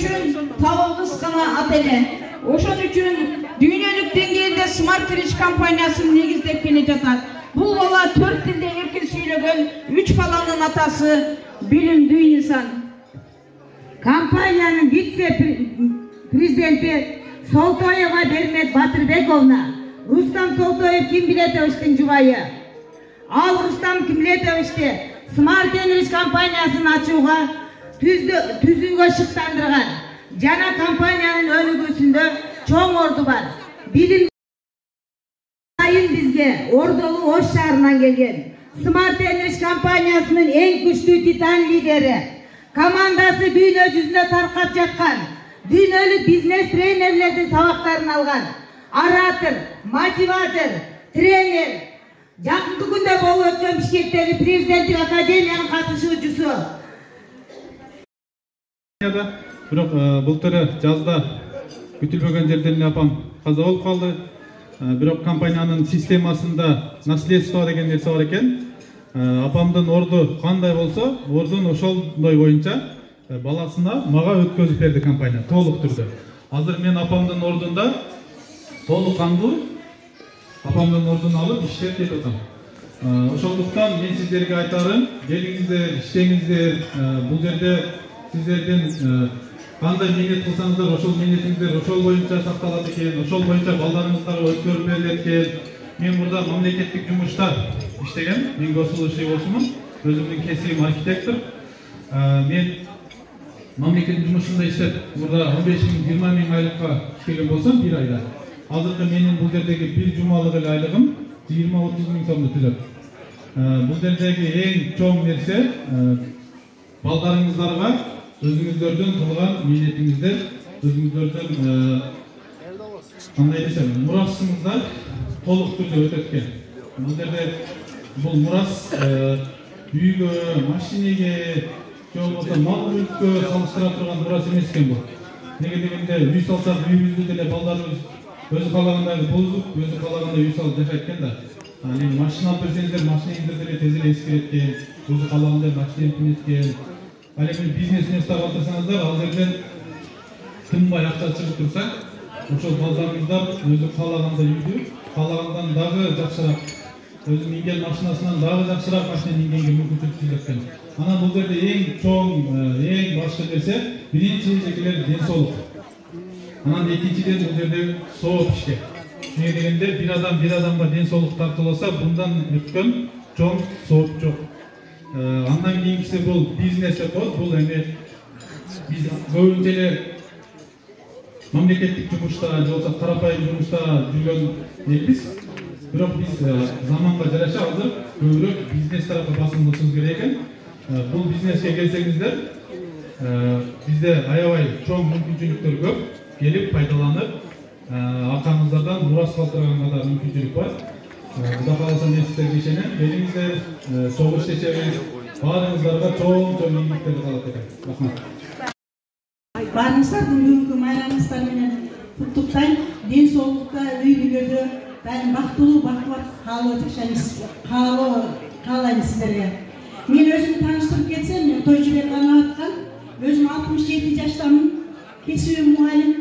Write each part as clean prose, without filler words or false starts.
үчүн табылгыс гана ат эле. Ошон үчүн дүйнөлүк деңгээлде Smart Rich компаниясын негиздеп келе жатат. Бул бала 4 тилде эркин сүйлөгөн 3 баланын атасы, билимдүү инсан. Компаниянын вице-президенти Солтоева Бермет Батырбековна. Рустам Солтоев Кимбилетовичтин жубайы. Ал Рустам Кимбилетовичти Smart Rich компаниясын ачууга түзүүгө шыктандырган. Жана компаниянын өнүгүүсүндө чоң орду бар. Билим айын бизге Ордолу Ош шаарынан келген. Smart Rich компаниясынын эң күчтүү титан лидери. Командасы дүйнө жүзүнө таркап жаткан. Дүйнөлүк бизнес тренерлердин сабактарын алган. Оратор, мотиватор, тренер. Жакынкы күндө болуп өткөн Бишкектеги президенттик академиянын катышуучусу. Бирок былтыры жазда күтүлбөгөн жерден апам каза болуп калды. Бирок компаниянын системасында наследство деген нерсе бар экен. Апамдын орду кандай болсо, ордун ошондой боюнча баласына мага өткөзүп берди компания толук түрдө. Азыр мен апамдын ордунда толук кандуу апамдын ордун алып иштеп кетип атам. Ошондуктан мен сиздерге айтарым, келиңиздер, иштеңиздер. Бул жерде сиздердин кандай милдет кылсаңыздар, ошол милдетиңиздер ошол боюнча сакталат экен, ошол боюнча балдарыңыздарга өткөрүп берилет экен. Мен мурда мамлекеттик жумушта иштеген, мен госслужащий болчумун. Өзүмдүн кесибим архитектор. Мен мамлекеттик жумушунда иштеп, мурда 15.000-20 миң айлыкка иштеген болсом, бир айда. Азыркы менин бул жердеги бир жумалык эле айлыгым 20-30 миң сомду түзөт. Бул жердеги эң чоң нерсе балдарыңыздарга өзүңүздөрдүн кылган милдетиңиздер, өзүңүздөрдүн кандай десем, мурасыңыздар толук түрдө өтөт экен. Бул жерде бул мурас үйгө, машинеге, же болбосо мал мүлккө салыштыра турган мурас эмес экен бул. Неге дегенде үй салсак үйүбүздү деле балдарыбыз өзү каалагандай бузуп, өзү каалагандай үй салып жашайт экен да. Машина алып берсеңиздер, машинеңиздер деле тез эле эскирет экен, өзү каалагандай машина эмес экен. Ал эми бизнесин эстеп калтырсаңыздар, ал жерден тынбай акча чыгып турса, ошол балдарыңыздар өзү каалагандай үйдү, каалагандан дагы жакшыраак, өзү минген машинасынан дагы жакшыраак машина мингенге мүмкүнчүлүк түзөт экен. Анан бул жерде эң чоң, эң башкы нерсе биринчи дегилер ден соолук. Анан экинчиден бул жерде сооп ишке. Неге дегенде бир адамга ден соолук тартууласа, bundan өткөн чоң сооп жок. Андан кийинкиси бул бизнес деп коет. Бул эми биз көбүнчө эле мамлекеттик жумушта же болбосо карапайым жумушта жүргөн элбиз. Бирок биз заманга жараша азыр көбүрөөк бизнес тарапка басым кылышыбыз керек экен. Бул бизнеске келсеңиздер, бизде аябай чоң мүмкүнчүлүктөр көп. Келип пайдаланып, акаңыздардан мурас калтырганга да мүмкүнчүлүк бар. Кудай кааласа мен сиздерге ишенем. Келиңиздер, чогуу иштешебиз. Баарыңыздарга чоң ийгиликтер калат экен. Рахмат. Барыңыздар бүгүнкү майрамыңыздар менен куттуктайм. Ден соолукта, үй бүлөдө дайым бактылуу, бакубат каалоо жашайбыз. Каалайм сиздерге. Мен өзүмдү тааныштырып кетсем, мен Тойжубек Анаткан, өзүм 67 жаштамын. Кесибим мугалим.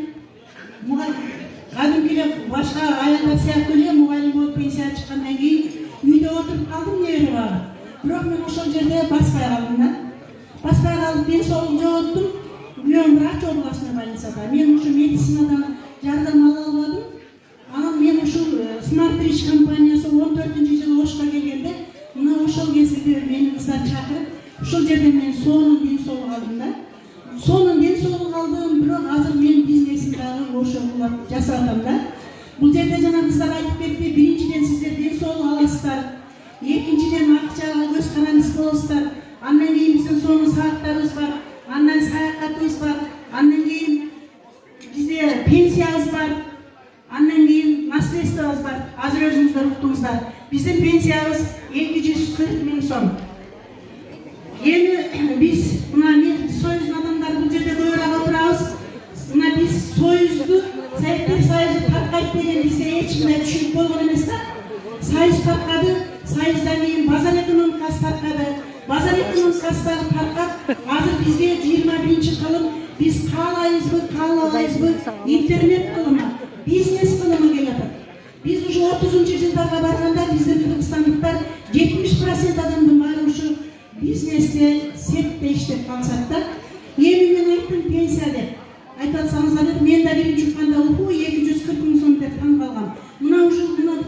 Кадимки башка аялдар сыяктуу эле мугалим болуп пенсияга чыккандан кийин үйдө отуруп калдым, небери бар. Бирок мен ошол жерде баспай калдым да. Баспай калып ден соолук жоготтум. Мен врач областной больницада. Мен ушу медицинадан жардам ала албадым. Анан мен ушул Smart Rich компаниясы 14-жылы Ошко келгенде, мына ошол кезде мени кыздар чакырып, ушул жерде мен сонун ден соолук алдым да. Сонун ден соолук алдым, бирок азыр мен бизнесим дагы ошол жасатам да. Бул жерде жана кыздар айтып кетти, биринчиден сиздер ден соолук аласыздар. Экинчиден акчага көз карандысыз болосуздар. Андан кийин биздин сонун сааттарыбыз бар. Андан саякатыбыз бар. Андан кийин бизде пенсиябыз бар. Андан кийин наследствобуз бар. Азыр өзүңүздөр уктуңуздар. Биздин пенсиябыз 240 миң сом. Эми биз мына мен союздун адамдары бул жерде көбүрөөк отурабыз. Мына биз союзду, Советтер Союзу таркайт деген бизде эч кандай түшүнүк болгон эмес да. Союз таркады, союздан кийин базар экономикасы таркады. Базар экономикасы таркап, азыр бизге 21 кылым биз каалайбызбы каалабайбызбы интернет кылымы бизнес кылымы келип атат. Биз уже 30-жылдарга барганда биздин кыргызстандыктар 70% адамдын баары ушу бизнесте сетте иштеп калышат да. Эми мен айттым пенсия деп. Айтып атсаңыздар, мен да биринчи укканда окуу 240 000 сом деп таң калгам. Мына уже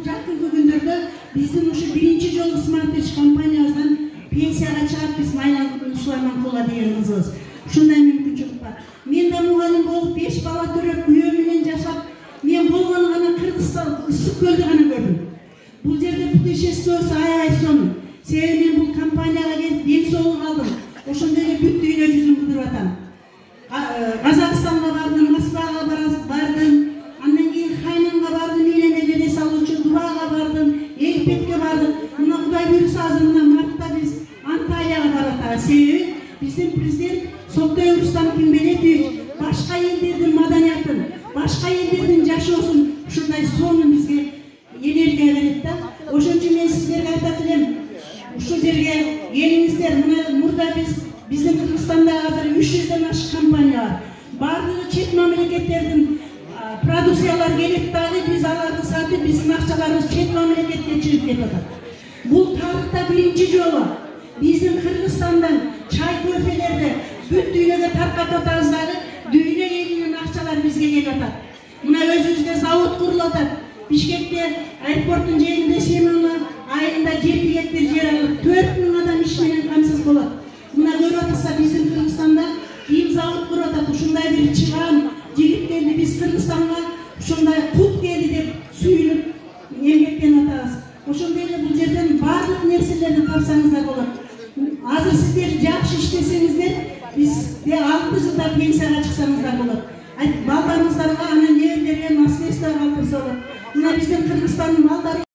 жакынкы күндөрдө биздин ушу биринчи жолу Smart Rich компаниябыздан пенсияга чыгып биз Майла Сулайманкулова деген кызыбыз. Ушундай мүмкүнчүлүк бар. Мен да мугалим болуп 5 бала төрөп, күйөө менен жашап, мен болгону гана Кыргызстан ысык көлдү гана көрдүм. Бул жерде путешествиесі аябай сонун. Себеби мен бул компанияга келип ден соолук алдым. Ошондой эле бүт дүйнө жүзүн кыдырып атам. Казакстанга бардым, Москвага бардым, андан кийин Хайнанга бардым, эле салуучу Дубайга бардым, Египетке бардым. Мына Кудай буйруса азыр мына мартта биз Анталияга барып атабыз. Себеби биздин президент Солтоев Рустам Кимбелетович башка элдердин маданиятын, башка элдердин жашоосун ушундай сонун бизге энергия берет да. Ошон үчүн мен сиздерге айтат элем, ушул жерге келиңиздер. Мына мурда биздин Кыргызстанда азыр 300ден ашык компания бар. Бардыгы чет мамлекеттердин продукциялар келет дагы биз аларды сатып, биздин акчаларыбыз чет мамлекетке чыгып кетип атат. Бул тарыхта биринчи жолу биздин Кыргызстандан чай көйфелерди бүт дүйнөгө таркатып атабыз дагы дүйнө элинин акчалары бизге келип атат. Мына өзүбүзгө завод курулуп атат. Бишкекте аэропорттун жеринде Семена айында 7 гектар жер алып 4000 адам иш менен камсыз болот. Мына көрүп атса биздин Кыргызстанда кийин завод куруп атат. Ушундай бир чыган жигиттерди биз Кыргызстанга ушундай кут келди деп сүйүнүп эмгектенип атабыз. Ошондой эле бул жерден баардык нерселерди тапсаңыздар болот. Азыр сиздер жакшы иштесеңиздер, бизде 6 жылда пенсияга чыксаңыздар болот. Балдарыңыздарга анан неберелерге наследство калтырса болот. Мына биздин Кыргызстандын балдары